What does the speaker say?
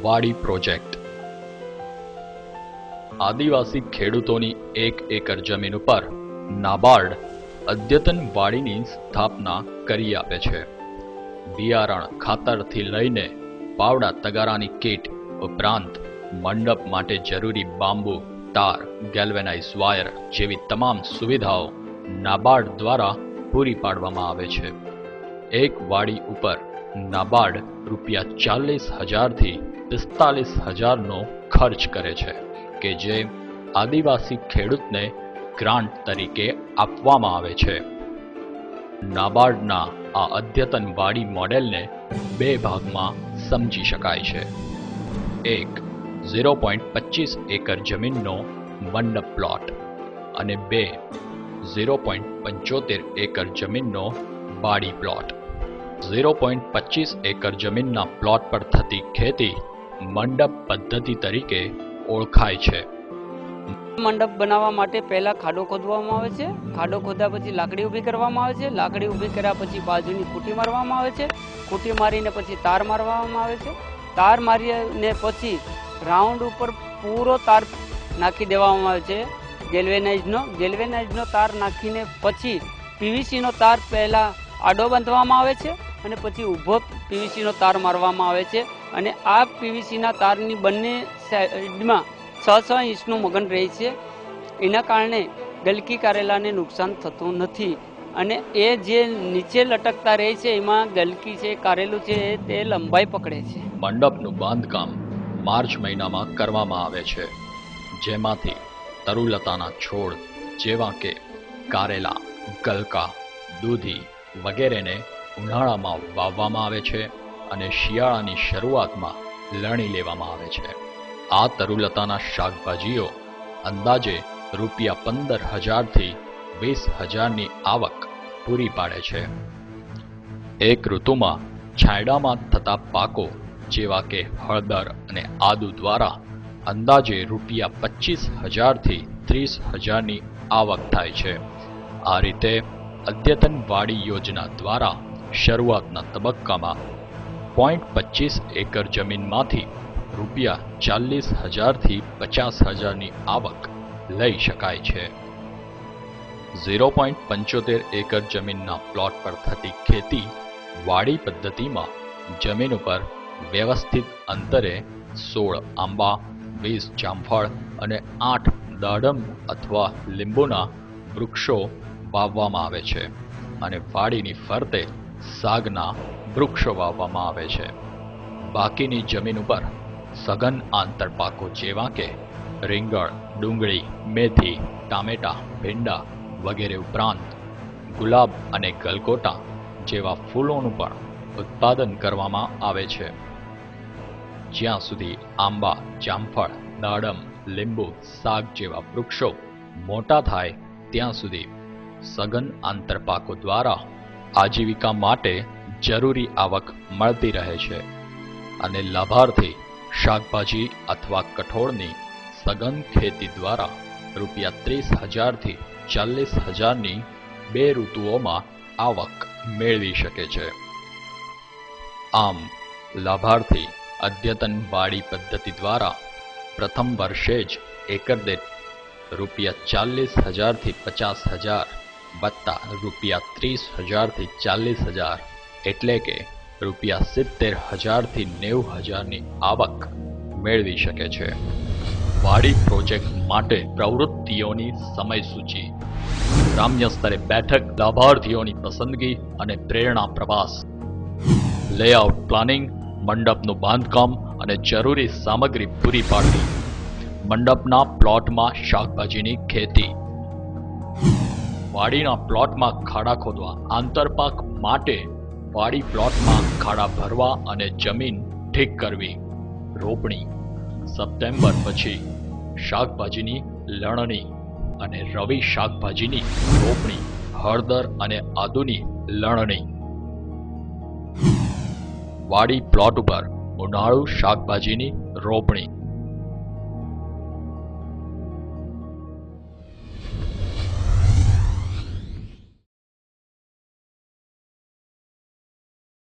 વાડી પ્રોજેક્ટ આદિવાસી ખેડૂતોની 1 એકર જમીન ઉપર નાબાર્ડ અદ્યતન વાડીની સ્થાપના કરી આપે છે। બિયારણ ખાતરથી લઈને પાવડા તગારાની કીટ ઉપરાંત મંડપ માટે જરૂરી બાંબુ, તાર, ગેલ્વેનાઇઝ વાયર જેવી તમામ સુવિધાઓ નાબાર્ડ દ્વારા પૂરી પાડવામાં આવે છે। એક વાડી ઉપર નાબાર્ડ ₹40,000 થી 45,000 નો ખર્ચ કરે છે કે જે આદિવાસી ખેડૂતને ગ્રાન્ટ તરીકે આપવામાં આવે છે। નાબાર્ડના આ અદ્યતન વાડી મોડેલને 2 ભાગમાં સમજી શકાય છે। 1 0.25 એકર જમીનનો મંડપ પ્લોટ અને 2 0.75 એકર જમીનનો વાડી પ્લોટ। 0.25 એકર જમીનના પ્લોટ પર થતી ખેતી મંડપ પદ્ધતિ તરીકે ઓળખાય છે। મંડપ બનાવવા માટે પહેલા ખાડો ખોદવામાં આવે છે। ખાડો ખોદ્યા પછી લાકડી ઊભી કરવામાં આવે છે। લાકડી ઊભી કર્યા પછી બાજુની ખૂંટી મારવામાં આવે છે। ખૂંટી મારીને પછી તાર મારવામાં આવે છે। તાર મારીને પછી રાઉન્ડ ઉપર પૂરો તાર નાખી દેવામાં આવે છે ગેલ્વેનાઇઝનો તાર નાખીને પછી પીવીસીનો તાર પહેલા આડો બાંધવામાં આવે છે અને પછી ઊભો પીવીસીનો તાર મારવામાં આવે છે અને આ પીવીસીના તારની બંને સાઈડમાં 6 ઇંચનું મગન રહે છે। એના કારણે ગલકી કારેલાને નુકસાન થતું નથી અને એ જે નીચે લટકતા રહે છે એમાં ગલકી છે, કારેલું છે તે લંબાઈ પકડે છે। મંડપનું બાંધકામ માર્ચ મહિનામાં કરવામાં આવે છે, જેમાંથી તરુલતાના છોડ જેવા કે કારેલા, ગલકા, દૂધી વગેરેને ઉનાળામાં વાવવામાં આવે છે અને શિયાળાની શરૂઆતમાં લણી લેવામાં આવે છે। આ તરુલતાના શાકભાજીઓ અંદાજે ₹15,000 થી 20,000 ની આવક પૂરી પાડે છે। એક ઋતુમાં છાંયડામાં થતા પાકો જેવા કે હળદર અને આદુ દ્વારા અંદાજે ₹25,000 થી 30,000 ની આવક થાય છે। આ રીતે અદ્યતન વાડી યોજના દ્વારા શરૂઆતના તબક્કામાં 0.25 એકર જમીનમાંથી ₹40,000 થી 50,000 ની આવક લઈ શકાય છે। 0.75 એકર જમીનના પ્લોટ પર થતી ખેતી વાડી પદ્ધતિમાં જમીન ઉપર વ્યવસ્થિત અંતરે 16 આંબા, 20 જામફળ અને 8 દાડમ અથવા લીંબુના વૃક્ષો વાવવામાં આવે છે અને વાડીની ફરતે સાગના વૃક્ષો વાવવામાં આવે છે। બાકીની જમીન ઉપર સઘન આંતરપાકો જેવા કે રીંગણ, ડુંગળી, મેથી, ટામેટા, ભીંડા વગેરે ઉપરાંત ગુલાબ અને ગલગોટા જેવા ફૂલોનું પણ ઉત્પાદન કરવામાં આવે છે। જ્યાં સુધી આંબા, જામફળ, દાડમ, લીંબુ, સાગ જેવા વૃક્ષો મોટા થાય ત્યાં સુધી સઘન આંતરપાકો દ્વારા આજીવિકા માટે જરૂરી આવક મળતી રહે છે અને લાભાર્થી શાકભાજી અથવા કઠોળની સઘન ખેતી દ્વારા ₹30,000 થી 40,000 ની 2 ઋતુઓમાં આવક મેળવી શકે છે। આમ લાભાર્થી અદ્યતન વાડી પદ્ધતિ દ્વારા પ્રથમ વર્ષે જ એકર દીઠ ₹40,000 થી 50,000 વત્તા ₹30,000 થી 40,000 એટલે કે ₹70,000 થી 90,000 ની આવક મેળવી શકે છે। વાડી પ્રોજેક્ટ માટે પ્રવૃત્તિઓની સમયસૂચિ, ગ્રામ્ય સ્તરે બેઠક, લાભાર્થીઓની પસંદગી અને પ્રેરણા પ્રવાસ, લેઆઉટ પ્લાનિંગ, મંડપનું બાંધકામ અને જરૂરી સામગ્રી પૂરી પાડવી, મંડપના પ્લોટમાં શાકભાજીની ખેતી, વાડીના પ્લોટમાં ખાડા ખોદવા, આંતરપાક માટે વાડી પ્લોટમાં ખાડા ભરવા અને જમીન ઠીક કરવી, રોપણી, સપ્ટેમ્બર પછી શાકભાજીની લણણી અને રવિ શાકભાજીની રોપણી, હળદર અને આદુની લણણી, વાડી પ્લોટ ઉપર ઉનાળુ શાકભાજીની રોપણી।